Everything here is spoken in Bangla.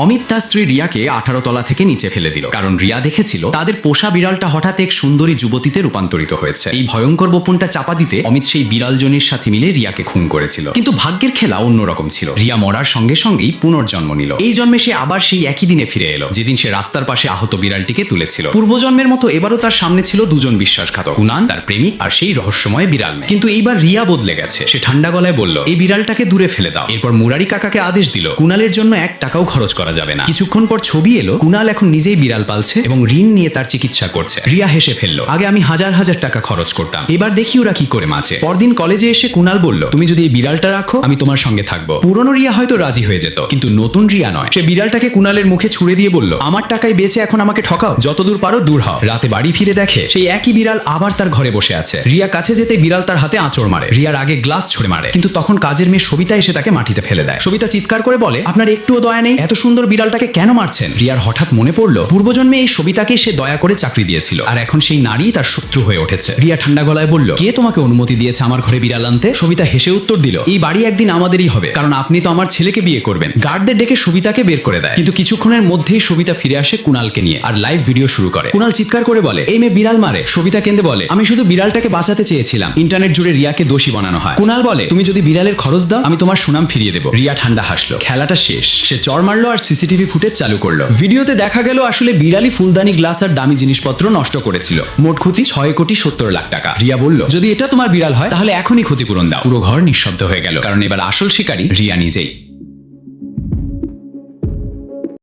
অমিত তার স্ত্রী রিয়াকে 18 তলা থেকে নিচে ফেলে দিল, কারণ রিয়া দেখেছিল তাদের পোষা বিড়ালটা হঠাৎ এক সুন্দরী যুবতীতে রূপান্তরিত হয়েছে। এই ভয়ঙ্কর গোপনটা চাপা দিতে অমিত সেই বিড়াল জনির সাথে মিলে রিয়াকে খুন করেছিল। কিন্তু ভাগ্যের খেলা অন্যরকম ছিল। রিয়া মরার সঙ্গে সঙ্গেই পুনর্জন্ম নিল। এই জন্মে সে আবার সেই একই দিনে ফিরে এলো, যেদিন সে রাস্তার পাশে আহত বিড়ালটিকে তুলেছিল। পূর্বজন্মের মতো এবারও তার সামনে ছিল দুজন বিশ্বাসঘাতক, কুনাল তার প্রেমিক আর সেই রহস্যময় বিড়াল মেয়ে। কিন্তু এইবার রিয়া বদলে গেছে। সে ঠান্ডা গলায় বলল, এই বিড়ালটাকে দূরে ফেলে দাও। এরপর মুরারি কাকাকে আদেশ দিল, কুনালের জন্য 1 টাকাও খরচ করা যাবে না। কিছুক্ষণ পর ছবি এলো, কুনাল এখন নিজেই বিড়াল পালছে এবং ঋণ নিয়ে তার চিকিৎসা করছে। রিয়া হেসে ফেললো, আগে আমি হাজার হাজার টাকা খরচ করতাম, এবার দেখি ওরা কি করে মাছে। পরদিন কলেজে এসে কুনাল বলল, তুমি যদি এই বিড়ালটা রাখো আমি তোমার সঙ্গে থাকবো। পুরনো রিয়া হয়তো রাজি হয়ে যেত, কিন্তু নতুন রিয়া নয়। সে বিড়ালটাকে কুনালের মুখে ছুড়ে দিয়ে বলল, আমার টাকায় বেঁচে এখন আমাকে ঠকাও, যতদূর পারো দূর হও। রাতে বাড়ি ফিরে দেখে সেই একই বিড়াল আবার তার ঘরে বসে আছে। রিয়া কাছে যেতে বিড়াল তার হাতে আঁচড় মারে। রিয়ার আগে গ্লাস ছুড়ে মারে, কিন্তু তখন কাজের মেয়ে সবিতা এসে তাকে মাটিতে ফেলে দেয়। সবিতা চিৎকার করে বলে, আপনার একটুও দয়া নেই, এত সুন্দর বিড়ালটাকে কেন মারছেন? রিয়ার হঠাৎ মনে পড়লো পূর্বজন্মে এই সবিতাকে সে দয়া করে চাকরি দিয়েছিল, আর এখন সেই নারী তার শত্রু হয়ে উঠেছে। রিয়া ঠান্ডা গলায় বলল, কে তোমাকে অনুমতি দিয়েছে আমার ঘরে বিড়াল আনতে? সবিতা হেসে উত্তর দিল, এই বাড়ি একদিন আমাদেরই হবে, কারণ আপনি তো আমার ছেলেকে বিয়ে করবেন। গার্ডদের ডেকে সবিতাকে বের করে দেয়, কিন্তু কিছুক্ষণের মধ্যেই সবিতা ফিরে আসে কুনালকে নিয়ে আর লাইভ ভিডিও শুরু করে। কুনাল চিৎকার করে বলে, এই মেয়ে বিড়াল মারে। সবিতা কেঁদে বলে, আমি শুধু বিড়ালটাকে বাঁচাতে চেয়েছিলাম। ইন্টারনেট জুড়ে রিয়াকে দোষী বানানো হয়। কুনাল বলে, তুমি যদি বিড়ালের খরচ দাও আমি তোমার সুনাম ফিরিয়ে দেবো। রিয়া ঠান্ডা হাসলো, খেলাটা শেষ। সে চড় মারলো আর সিসিটিভি ফুটেজ চালু করলো। ভিডিওতে দেখা গেল আসলে বিড়ালই ফুলদানি, গ্লাস আর দামি জিনিসপত্র নষ্ট করেছিল। মোট ক্ষতি 6,70,00,000 টাকা। রিয়া বলল, যদি এটা তোমার বিড়াল হয় তাহলে এখনই ক্ষতিপূরণ দাও। পুরো ঘর নিঃশব্দ হয়ে গেল, কারণ এবার আসল শিকারী রিয়া নিজেই।